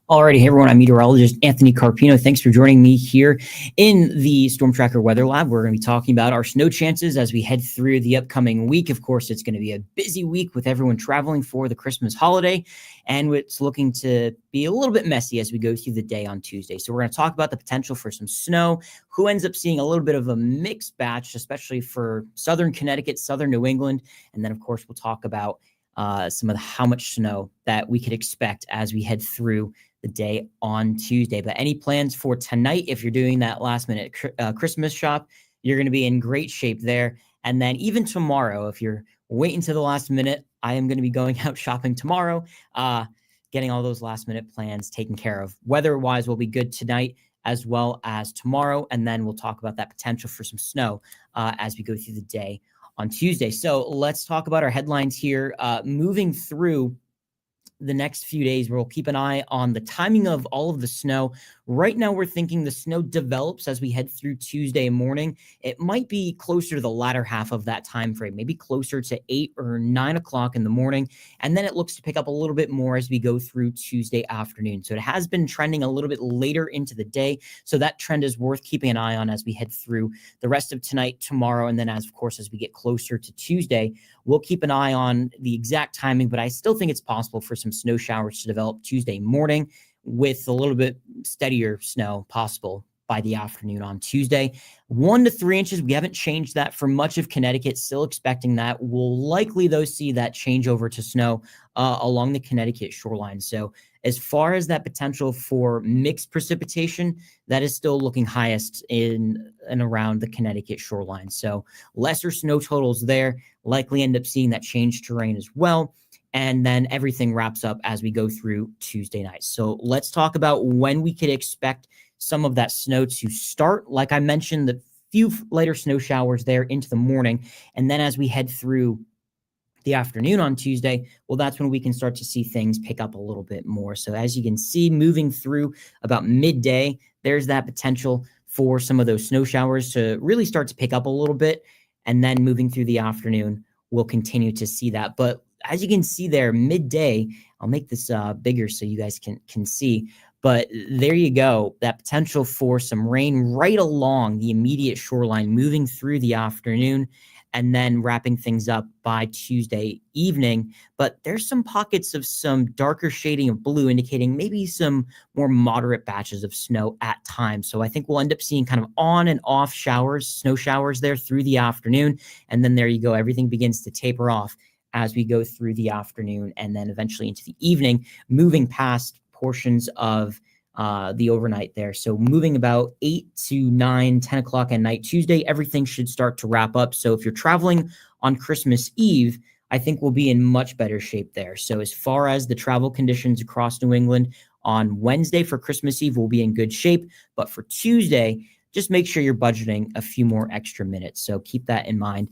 Alrighty, hey everyone, I'm meteorologist Anthony Carpino. Thanks for joining me here in the Storm Tracker Weather Lab. We're going to be talking about our snow chances as we head through the upcoming week. Of course, it's going to be a busy week with everyone traveling for the Christmas holiday, and it's looking to be a little bit messy as we go through the day on Tuesday. So we're going to talk about the potential for some snow, who ends up seeing a little bit of a mixed batch, especially for southern Connecticut, southern New England, and then of course we'll talk about some of how much snow that we could expect as we head through the day on Tuesday. But any plans for tonight, if you're doing that last minute Christmas shop, you're going to be in great shape there. And then even tomorrow, if you're waiting to the last minute, I am going to be going out shopping tomorrow, getting all those last minute plans taken care of. Weather-wise will be good tonight as well as tomorrow. And then we'll talk about that potential for some snow as we go through the day on Tuesday. So let's talk about our headlines here. Moving through the next few days, we'll keep an eye on the timing of all of the snow. Right now, we're thinking the snow develops as we head through Tuesday morning. It might be closer to the latter half of that time frame, maybe closer to 8 or 9 o'clock in the morning. And then it looks to pick up a little bit more as we go through Tuesday afternoon. So it has been trending a little bit later into the day. So that trend is worth keeping an eye on as we head through the rest of tonight, tomorrow, and then as we get closer to Tuesday. We'll keep an eye on the exact timing, but I still think it's possible for some snow showers to develop Tuesday morning with a little bit steadier snow possible by the afternoon on Tuesday. 1 to 3 inches. We haven't changed that for much of Connecticut. Still expecting that. We'll likely, though, see that change over to snow along the Connecticut shoreline. So as far as that potential for mixed precipitation, that is still looking highest in and around the Connecticut shoreline. So lesser snow totals there, likely end up seeing that change terrain as well. And then everything wraps up as we go through Tuesday night. So let's talk about when we could expect some of that snow to start. Like I mentioned, the few lighter snow showers there into the morning. And then as we head through the afternoon on Tuesday, well, that's when we can start to see things pick up a little bit more. So as you can see, moving through about midday, there's that potential for some of those snow showers to really start to pick up a little bit. And then moving through the afternoon, we'll continue to see that. But as you can see there, midday, I'll make this bigger so you guys can see. But there you go, that potential for some rain right along the immediate shoreline moving through the afternoon and then wrapping things up by Tuesday evening. But there's some pockets of some darker shading of blue indicating maybe some more moderate batches of snow at times. So I think we'll end up seeing kind of on and off showers, snow showers there through the afternoon. And then there you go, everything begins to taper off as we go through the afternoon and then eventually into the evening, moving past portions of the overnight there. So moving about 8 to 9, 10 o'clock at night, Tuesday, everything should start to wrap up. So if you're traveling on Christmas Eve, I think we'll be in much better shape there. So as far as the travel conditions across New England on Wednesday for Christmas Eve, we'll be in good shape. But for Tuesday, just make sure you're budgeting a few more extra minutes. So keep that in mind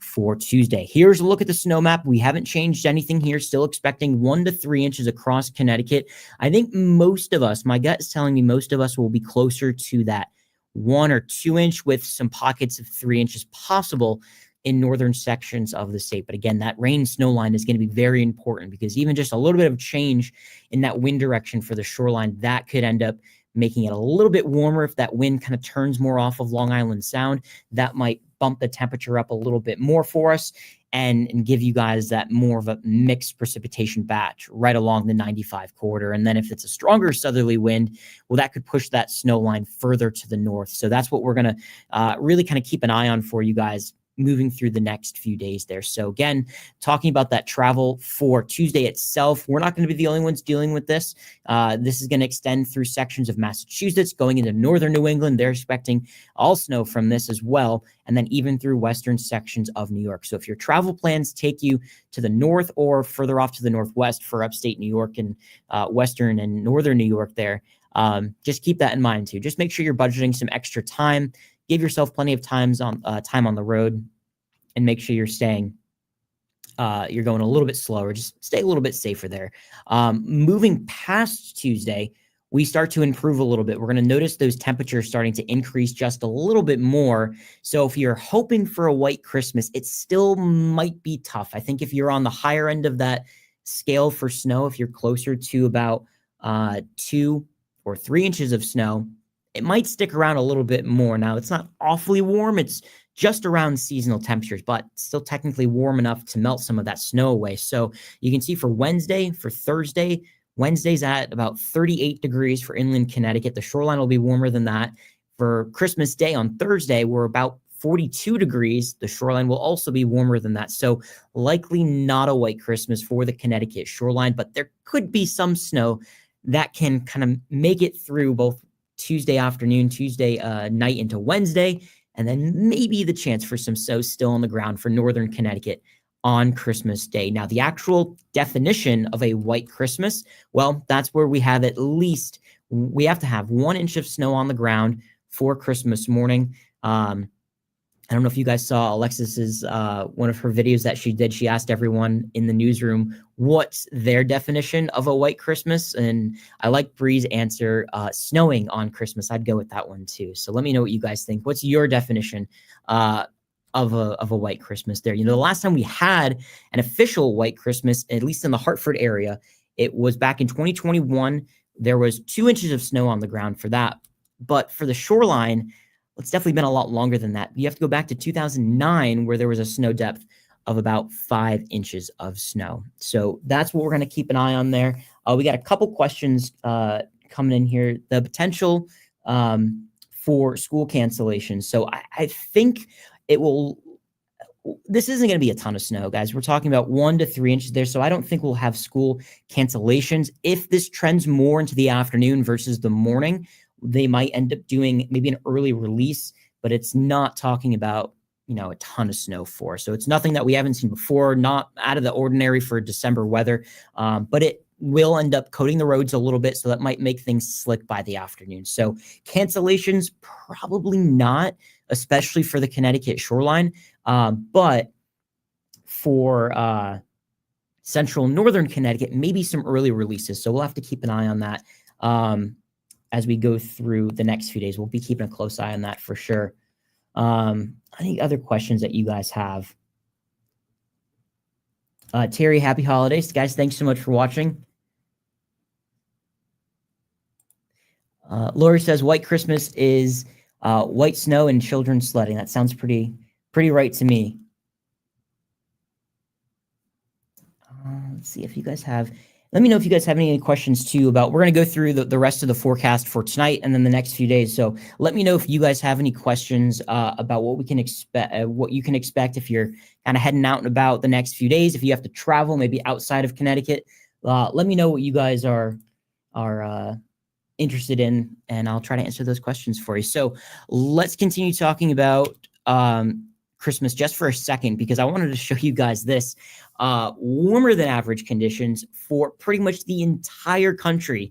for Tuesday. Here's a look at the snow map. We haven't changed anything here. Still expecting 1 to 3 inches across Connecticut. I think most of us, my gut is telling me most of us will be closer to that 1 or 2 inch with some pockets of 3 inches possible in northern sections of the state. But again, that rain snow line is going to be very important because even just a little bit of change in that wind direction for the shoreline, that could end up making it a little bit warmer. If that wind kind of turns more off of Long Island Sound, that might bump the temperature up a little bit more for us and give you guys that more of a mixed precipitation batch right along the 95 corridor. And then if it's a stronger southerly wind, well, that could push that snow line further to the north. So that's what we're going to really kind of keep an eye on for you guys moving through the next few days there. So again, talking about that travel for Tuesday itself, we're not going to be the only ones dealing with this. This is going to extend through sections of Massachusetts, going into northern New England. They're expecting all snow from this as well, and then even through western sections of New York. So if your travel plans take you to the north or further off to the northwest for upstate New York and western and northern New York there, just keep that in mind too. Just make sure you're budgeting some extra time. Give yourself plenty of time on the road, and make sure you're staying. You're going a little bit slower. Just stay a little bit safer there. Moving past Tuesday, we start to improve a little bit. We're going to notice those temperatures starting to increase just a little bit more. So if you're hoping for a white Christmas, it still might be tough. I think if you're on the higher end of that scale for snow, if you're closer to about 2 or 3 inches of snow. It might stick around a little bit more. Now, it's not awfully warm. It's just around seasonal temperatures, but still technically warm enough to melt some of that snow away. So you can see for Wednesday, for Thursday, Wednesday's at about 38 degrees for inland Connecticut. The shoreline will be warmer than that. For Christmas Day on Thursday, we're about 42 degrees. The shoreline will also be warmer than that. So likely not a white Christmas for the Connecticut shoreline, but there could be some snow that can kind of make it through both Tuesday afternoon, Tuesday night into Wednesday, and then maybe the chance for some snow still on the ground for northern Connecticut on Christmas Day. Now, the actual definition of a white Christmas, well, that's where we have we have to have 1 inch of snow on the ground for Christmas morning. I don't know if you guys saw Alexis's one of her videos that she did. She asked everyone in the newsroom what's their definition of a white Christmas, and I like Bree's answer, snowing on Christmas. I'd go with that one too. So let me know what you guys think. What's your definition of a white Christmas there? You know, the last time we had an official white Christmas, at least in the Hartford area, it was back in 2021. There was 2 inches of snow on the ground for that. But for the shoreline, it's definitely been a lot longer than that. You have to go back to 2009, where there was a snow depth of about 5 inches of snow. So that's what we're going to keep an eye on there. We got a couple questions coming in here. The potential for school cancellations. So I think this isn't going to be a ton of snow, guys. We're talking about 1 to 3 inches there. So I don't think we'll have school cancellations. If this trends more into the afternoon versus the morning, they might end up doing maybe an early release, but it's not talking about, a ton of snow for. So it's nothing that we haven't seen before, not out of the ordinary for December weather, but it will end up coating the roads a little bit. So that might make things slick by the afternoon. So cancellations, probably not, especially for the Connecticut shoreline. But for central northern Connecticut, maybe some early releases. So we'll have to keep an eye on that. As we go through the next few days, we'll be keeping a close eye on that for sure. Any other questions that you guys have? Terry, happy holidays. Guys, thanks so much for watching. Lori says white Christmas is white snow and children sledding. That sounds pretty right to me. Let's see if you guys have... Let me know if you guys have any questions too about, we're going to go through the rest of the forecast for tonight and then the next few days. So let me know if you guys have any questions about what we can expect, what you can expect if you're kind of heading out and about the next few days. If you have to travel, maybe outside of Connecticut, let me know what you guys are interested in, and I'll try to answer those questions for you. So let's continue talking about Christmas just for a second, because I wanted to show you guys this. Warmer than average conditions for pretty much the entire country.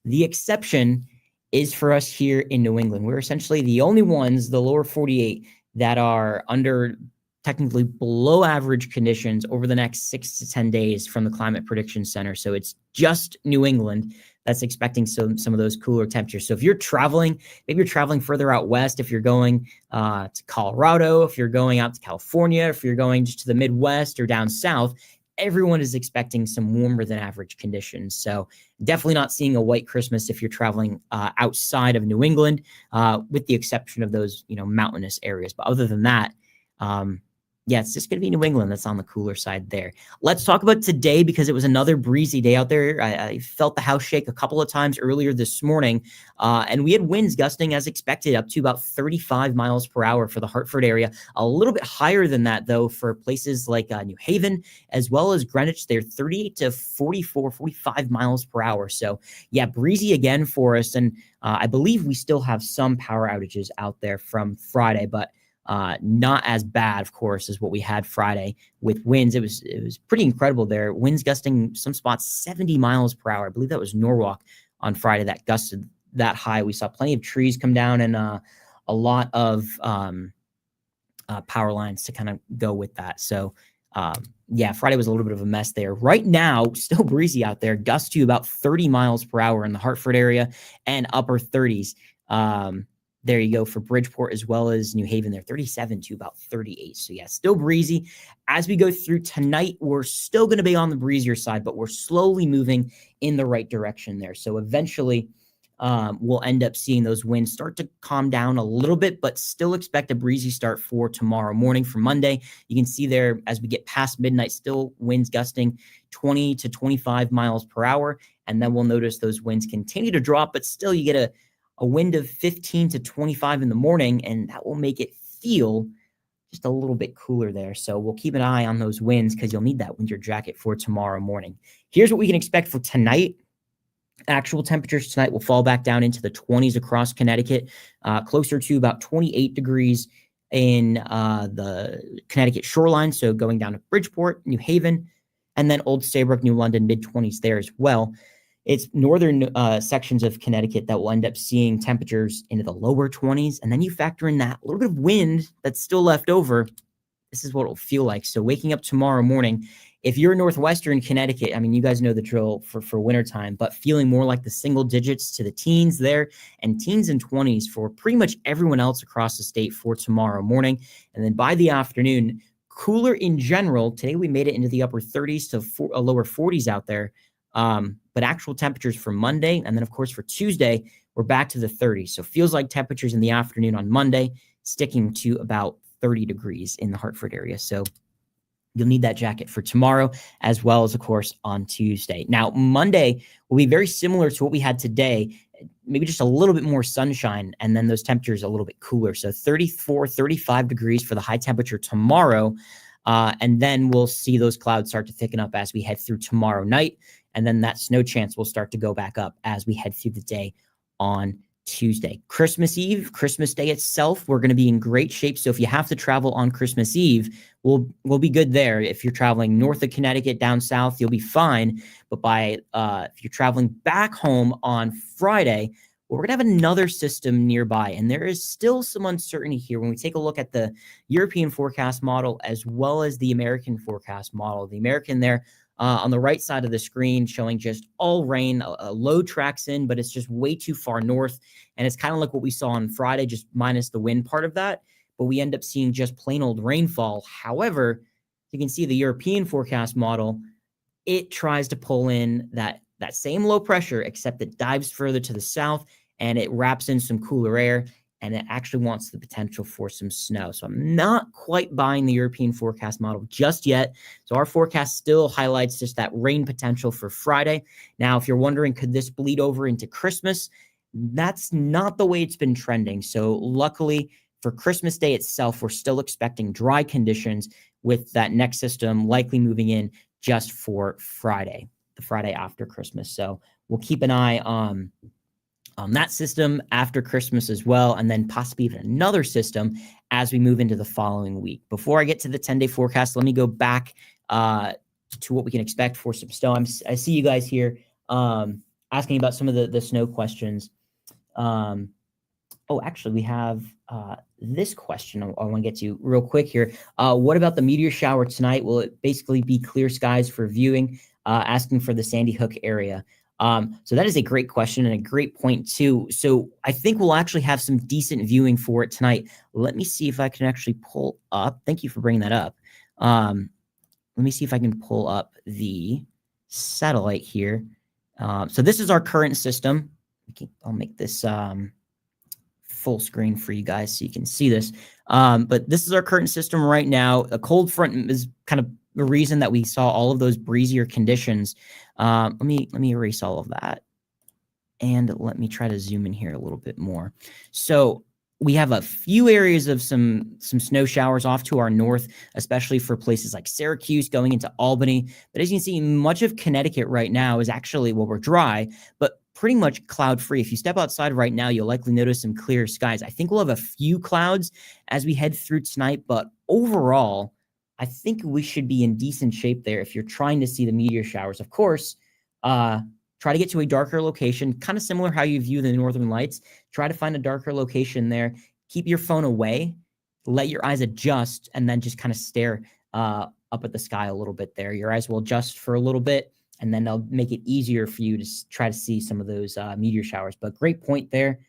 The exception is for us here in New England. We're essentially the only ones, the lower 48, that are under technically below average conditions over the next 6 to 10 days from the Climate Prediction Center. So it's just New England that's expecting some of those cooler temperatures. So if you're traveling, maybe you're traveling further out west, if you're going to Colorado, if you're going out to California, if you're going just to the Midwest or down south, everyone is expecting some warmer than average conditions. So definitely not seeing a white Christmas if you're traveling outside of New England, with the exception of those, mountainous areas. But other than that, yeah, it's just going to be New England that's on the cooler side there. Let's talk about today, because it was another breezy day out there. I felt the house shake a couple of times earlier this morning, and we had winds gusting as expected up to about 35 miles per hour for the Hartford area. A little bit higher than that, though, for places like New Haven, as well as Greenwich. They're 38 to 44, 45 miles per hour. So, yeah, breezy again for us. And I believe we still have some power outages out there from Friday, but not as bad, of course, as what we had Friday with winds. It was pretty incredible there. Winds gusting some spots 70 miles per hour. I believe that was Norwalk on Friday that gusted that high. We saw plenty of trees come down and a lot of power lines to kind of go with that. So yeah, Friday was a little bit of a mess there. Right now, still breezy out there, gusts to about 30 miles per hour in the Hartford area and upper 30s. There you go for Bridgeport as well as New Haven there, 37 to about 38. So yeah, still breezy. As we go through tonight, we're still going to be on the breezier side, but we're slowly moving in the right direction there. So eventually we'll end up seeing those winds start to calm down a little bit, but still expect a breezy start for tomorrow morning. For Monday, you can see there as we get past midnight, still winds gusting 20 to 25 miles per hour. And then we'll notice those winds continue to drop, but still you get a wind of 15 to 25 in the morning, and that will make it feel just a little bit cooler there. So we'll keep an eye on those winds because you'll need that winter jacket for tomorrow morning. Here's what we can expect for tonight. Actual temperatures tonight will fall back down into the 20s across Connecticut, closer to about 28 degrees in the Connecticut shoreline. So going down to Bridgeport, New Haven, and then Old Saybrook, New London, mid-20s there as well. It's northern sections of Connecticut that will end up seeing temperatures into the lower 20s. And then you factor in that little bit of wind that's still left over. This is what it'll feel like. So waking up tomorrow morning, if you're northwestern Connecticut, I mean, you guys know the drill for wintertime, but feeling more like the single digits to the teens there and teens and 20s for pretty much everyone else across the state for tomorrow morning. And then by the afternoon, cooler in general. Today we made it into the upper 30s to lower 40s out there. But actual temperatures for Monday, and then of course for Tuesday, we're back to the 30s. So feels like temperatures in the afternoon on Monday sticking to about 30 degrees in the Hartford area. So you'll need that jacket for tomorrow, as well as, of course, on Tuesday. Now, Monday will be very similar to what we had today, maybe just a little bit more sunshine, and then those temperatures a little bit cooler. So 34, 35 degrees for the high temperature tomorrow. And then we'll see those clouds start to thicken up as we head through tomorrow night. And then that snow chance will start to go back up as we head through the day on Tuesday. Christmas Eve, Christmas Day itself, we're going to be in great shape. So if you have to travel on Christmas Eve, we'll be good there. If you're traveling north of Connecticut, down south, you'll be fine. But if you're traveling back home on Friday, we're going to have another system nearby. And there is still some uncertainty here when we take a look at the European forecast model as well as the American forecast model. The American there on the right side of the screen showing just all rain, a low tracks in, but it's just way too far north. And it's kind of like what we saw on Friday, just minus the wind part of that. But we end up seeing just plain old rainfall. However, you can see the European forecast model, it tries to pull in that same low pressure, except it dives further to the south and it wraps in some cooler air, and it actually wants the potential for some snow. So I'm not quite buying the European forecast model just yet. So our forecast still highlights just that rain potential for Friday. Now, if you're wondering, could this bleed over into Christmas? That's not the way it's been trending. So luckily for Christmas Day itself, we're still expecting dry conditions with that next system likely moving in just for Friday, the Friday after Christmas. So we'll keep an eye on that system after Christmas as well, and then possibly even another system as we move into the following week. Before I get to the 10-day forecast, let me go back to what we can expect for some snow. I see you guys here asking about some of the snow questions. Actually, we have this question I want to get to real quick here. What about the meteor shower tonight? Will it basically be clear skies for viewing? Asking for the Sandy Hook area. So that is a great question and a great point too. So I think we'll actually have some decent viewing for it tonight. Let me see if I can actually pull up. Thank you for bringing that up. Let me see if I can pull up the satellite here. So this is our current system. I'll make this full screen for you guys so you can see this. But this is our current system right now. A cold front is kind of the reason that we saw all of those breezier conditions. Let me erase all of that. And let me try to zoom in here a little bit more. So we have a few areas of some snow showers off to our north, especially for places like Syracuse going into Albany. But as you can see, much of Connecticut right now is actually, well, we're dry, but pretty much cloud free. If you step outside right now, you'll likely notice some clear skies. I think we'll have a few clouds as we head through tonight, but overall, I think we should be in decent shape there if you're trying to see the meteor showers. Of course, try to get to a darker location, kind of similar how you view the northern lights. Try to find a darker location there. Keep your phone away, let your eyes adjust, and then just kind of stare up at the sky a little bit there. Your eyes will adjust for a little bit, and then they'll make it easier for you to try to see some of those meteor showers. But great point there.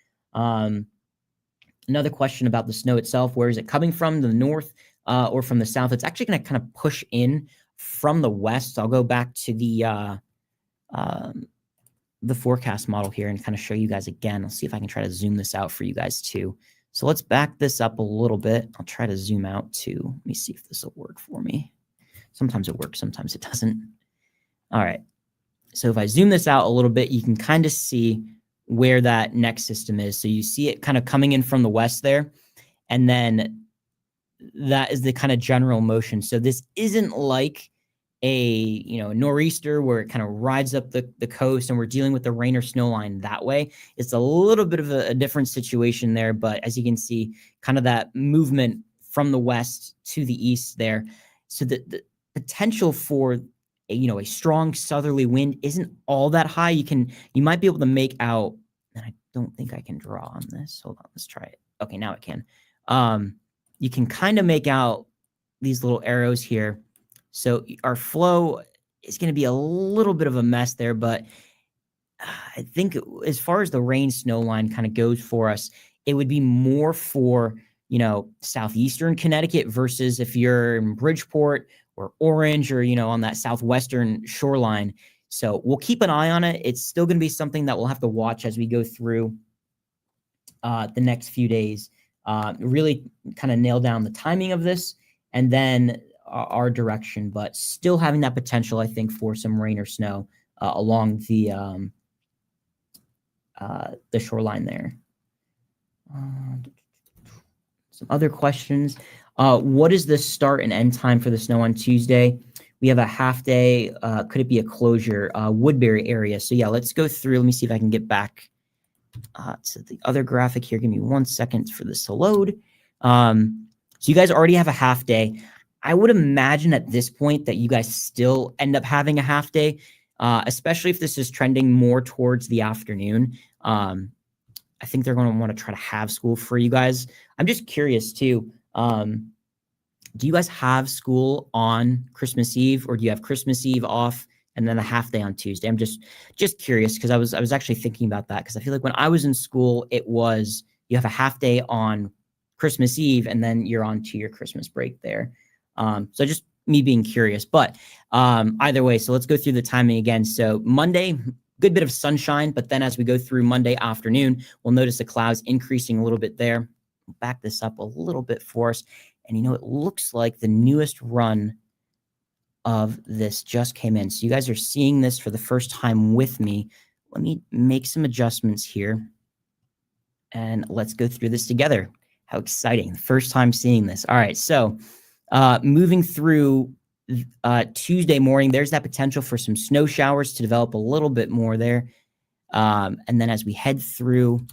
Another question about the snow itself. Where is it coming from, the north or from the south? It's actually going to kind of push in from the west. So I'll go back to the forecast model here and kind of show you guys again. I'll see if I can try to zoom this out for you guys too. So let's back this up a little bit. I'll try to zoom out too. Let me see if this will work for me. Sometimes it works, sometimes it doesn't. All right. So if I zoom this out a little bit, you can kind of see where that next system is. So you see it kind of coming in from the west there. And then that is the kind of general motion. So this isn't like a nor'easter where it kind of rides up the coast and we're dealing with the rain or snow line that way. It's a little bit of a different situation there, but as you can see, kind of that movement from the west to the east there. So the potential for a strong southerly wind isn't all that high. You might be able to make out, and I don't think I can draw on this. Hold on, let's try it. Okay, now I can. You can kind of make out these little arrows here. So our flow is going to be a little bit of a mess there, but I think as far as the rain snow line kind of goes for us, it would be more for, southeastern Connecticut versus if you're in Bridgeport or Orange or, on that southwestern shoreline. So we'll keep an eye on it. It's still going to be something that we'll have to watch as we go through the next few days. Really kind of nail down the timing of this and then our direction, but still having that potential, I think, for some rain or snow along the shoreline there. Some other questions. What is the start and end time for the snow on Tuesday? We have a half day. Could it be a closure? Woodbury area. So yeah, let's go through. Let me see if I can get back to the other graphic here. Give me 1 second for this to load. So you guys already have a half day. I would imagine at this point that you guys still end up having a half day, especially if this is trending more towards the afternoon. I think they're going to want to try to have school for you guys. I'm just curious too. Do you guys have school on Christmas Eve, or do you have Christmas Eve off and then a half day on Tuesday? I'm just curious because I was actually thinking about that because I feel like when I was in school, it was you have a half day on Christmas Eve and then you're on to your Christmas break there. So just me being curious, but either way, so let's go through the timing again. So Monday, good bit of sunshine, but then as we go through Monday afternoon, we'll notice the clouds increasing a little bit there. Back this up a little bit for us. And it looks like the newest run of this just came in. So you guys are seeing this for the first time with me. Let me make some adjustments here and let's go through this together. How exciting. First time seeing this. All right. So moving through Tuesday morning, there's that potential for some snow showers to develop a little bit more there. And then as we head through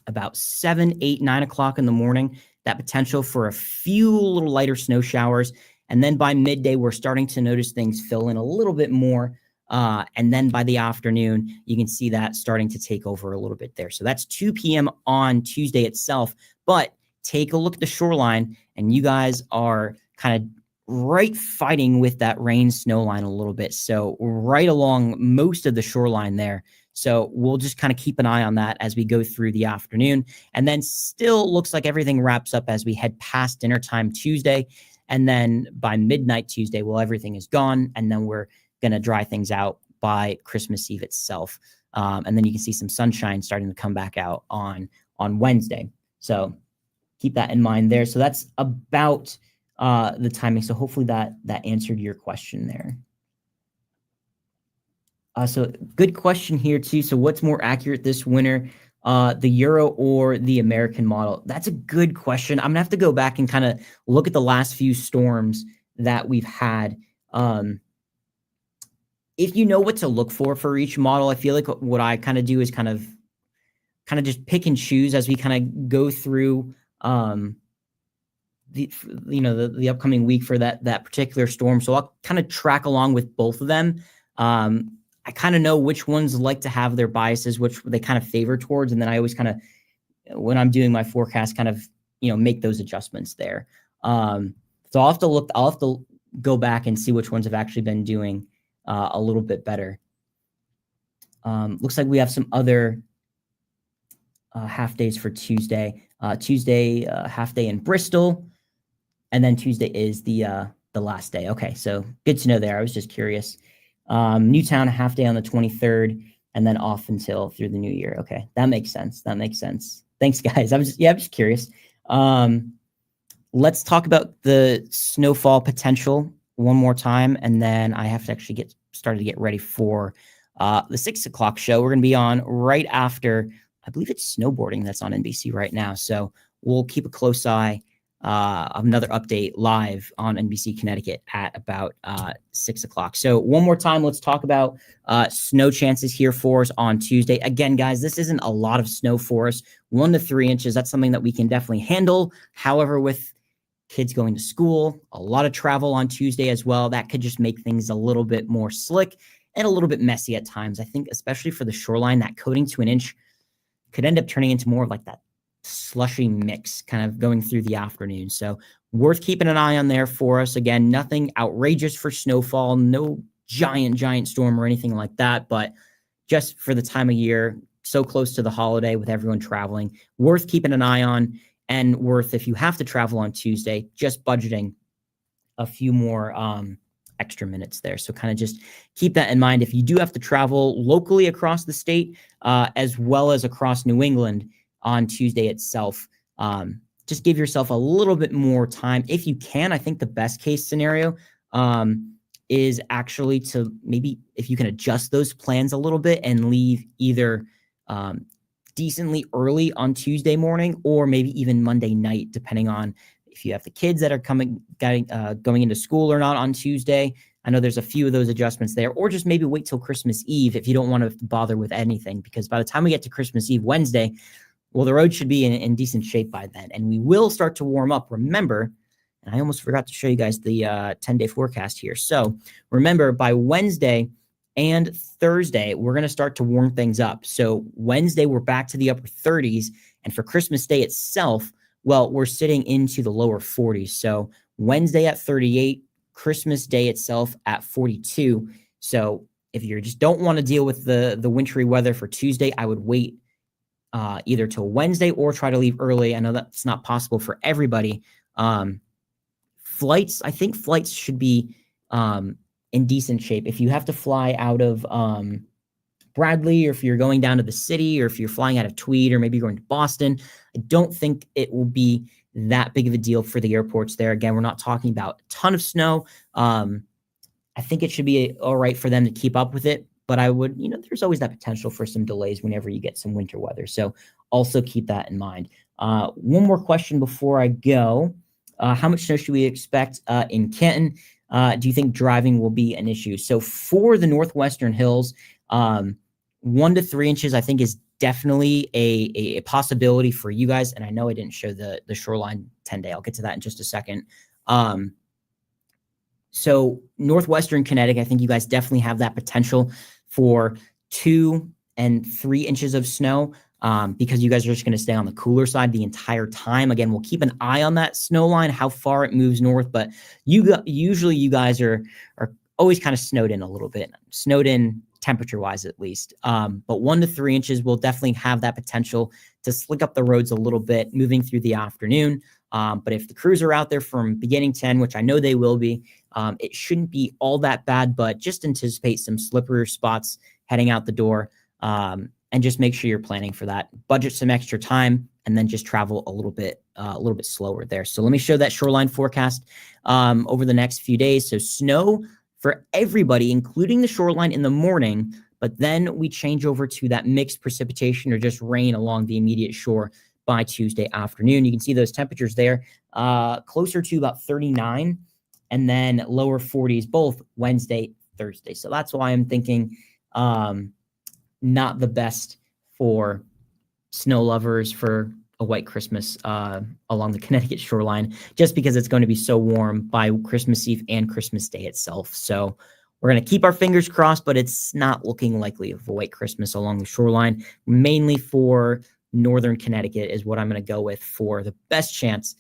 about 7, 8, 9 o'clock in the morning, that potential for a few little lighter snow showers. And then by midday, we're starting to notice things fill in a little bit more. And then by the afternoon, you can see that starting to take over a little bit there. So that's 2 p.m. on Tuesday itself. But take a look at the shoreline, and you guys are kind of right fighting with that rain snow line a little bit. So right along most of the shoreline there. So we'll just kind of keep an eye on that as we go through the afternoon. And then still looks like everything wraps up as we head past dinner time Tuesday. And then by midnight Tuesday, well, everything is gone. And then we're going to dry things out by Christmas Eve itself. And then you can see some sunshine starting to come back out on Wednesday. So keep that in mind there. So that's about the timing. So hopefully that answered your question there. So good question here too. So what's more accurate this winter, the Euro or the American model? That's a good question. I'm gonna have to go back and kind of look at the last few storms that we've had. If you know what to look for each model, I feel like what I kind of do is kind of just pick and choose as we kind of go through the upcoming week for that particular storm. So I'll kind of track along with both of them. I kind of know which ones like to have their biases, which they kind of favor towards. And then I always kind of, when I'm doing my forecast, kind of, make those adjustments there. So I'll have to go back and see which ones have actually been doing a little bit better. Looks like we have some other half days for Tuesday. Tuesday, half day in Bristol, and then Tuesday is the last day. Okay, so good to know there. I was just curious. Newtown, a half day on the 23rd, and then off until through the new year. Okay, that makes sense. Thanks, guys. I'm just curious. Let's talk about the snowfall potential one more time, and then I have to actually get started to get ready for the 6 o'clock show. We're going to be on right after, I believe it's snowboarding that's on NBC right now. So we'll keep a close eye. Another update live on NBC Connecticut at about 6 o'clock. So one more time, let's talk about snow chances here for us on Tuesday. Again, guys, this isn't a lot of snow for us. 1 to 3 inches. That's something that we can definitely handle. However, with kids going to school, a lot of travel on Tuesday as well, that could just make things a little bit more slick and a little bit messy at times. I think especially for the shoreline, that coating to an inch could end up turning into more of like that slushy mix kind of going through the afternoon. So worth keeping an eye on there for us. Again, nothing outrageous for snowfall, no giant storm or anything like that, but just for the time of year, so close to the holiday with everyone traveling, worth keeping an eye on, and worth, if you have to travel on Tuesday, just budgeting a few more extra minutes there. So kind of just keep that in mind. If you do have to travel locally across the state, as well as across New England on Tuesday itself, just give yourself a little bit more time. If you can, I think the best case scenario is actually to maybe, if you can adjust those plans a little bit and leave either decently early on Tuesday morning or maybe even Monday night, depending on if you have the kids that are going into school or not on Tuesday. I know there's a few of those adjustments there, or just maybe wait till Christmas Eve if you don't want to bother with anything, because by the time we get to Christmas Eve Wednesday, well, the road should be in decent shape by then, and we will start to warm up. Remember, and I almost forgot to show you guys the 10-day forecast here. So remember, by Wednesday and Thursday, we're going to start to warm things up. So Wednesday, we're back to the upper 30s. And for Christmas Day itself, well, we're sitting into the lower 40s. So Wednesday at 38, Christmas Day itself at 42. So if you just don't want to deal with the wintry weather for Tuesday, I would wait either till Wednesday or try to leave early. I know that's not possible for everybody. Flights, I think flights should be in decent shape. If you have to fly out of Bradley, or if you're going down to the city, or if you're flying out of Tweed, or maybe going to Boston, I don't think it will be that big of a deal for the airports there. Again, we're not talking about a ton of snow. I think it should be all right for them to keep up with it, but I would, there's always that potential for some delays whenever you get some winter weather. So also keep that in mind. One more question before I go. How much snow should we expect in Canton? Do you think driving will be an issue? So for the Northwestern Hills, 1 to 3 inches, I think, is definitely a possibility for you guys. And I know I didn't show the shoreline 10-day. I'll get to that in just a second. So Northwestern Connecticut, I think you guys definitely have that potential for 2 and 3 inches of snow. Because you guys are just going to stay on the cooler side the entire time. Again, we'll keep an eye on that snow line, how far it moves north, but usually you guys are always kind of snowed in a little bit, snowed in temperature-wise at least. But 1 to 3 inches will definitely have that potential to slick up the roads a little bit moving through the afternoon. But if the crews are out there from beginning 10, which I know they will be, it shouldn't be all that bad, but just anticipate some slipperier spots heading out the door. And just make sure you're planning for that. Budget some extra time, and then just travel a little bit slower there. So let me show that shoreline forecast over the next few days. So snow for everybody, including the shoreline in the morning, but then we change over to that mixed precipitation or just rain along the immediate shore by Tuesday afternoon. You can see those temperatures there, closer to about 39, and then lower 40s both Wednesday, Thursday. So that's why I'm thinking not the best for snow lovers for a white Christmas along the Connecticut shoreline, just because it's going to be so warm by Christmas Eve and Christmas Day itself. So we're going to keep our fingers crossed, but it's not looking likely of a white Christmas along the shoreline. Mainly for northern Connecticut is what I'm going to go with for the best chance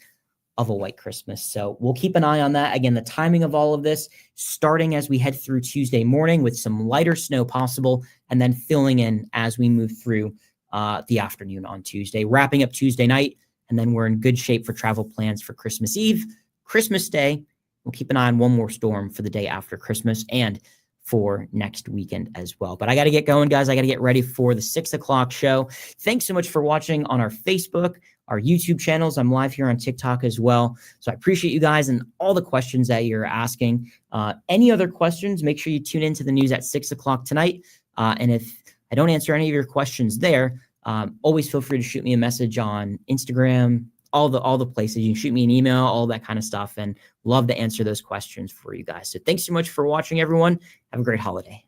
of a white Christmas. So we'll keep an eye on that. Again, the timing of all of this, starting as we head through Tuesday morning with some lighter snow possible, and then filling in as we move through the afternoon on Tuesday, wrapping up Tuesday night And then we're in good shape for travel plans for Christmas Eve, Christmas Day. We'll keep an eye on one more storm for the day after Christmas and for next weekend as well. But I got to get going, guys. I got to get ready for the 6 o'clock show. Thanks so much for watching on our Facebook, our YouTube channels. I'm live here on TikTok as well. So I appreciate you guys and all the questions that you're asking. Any other questions, make sure you tune into the news at 6 o'clock tonight. And if I don't answer any of your questions there, always feel free to shoot me a message on Instagram, all the places. You can shoot me an email, all that kind of stuff, and love to answer those questions for you guys. So thanks so much for watching, everyone. Have a great holiday.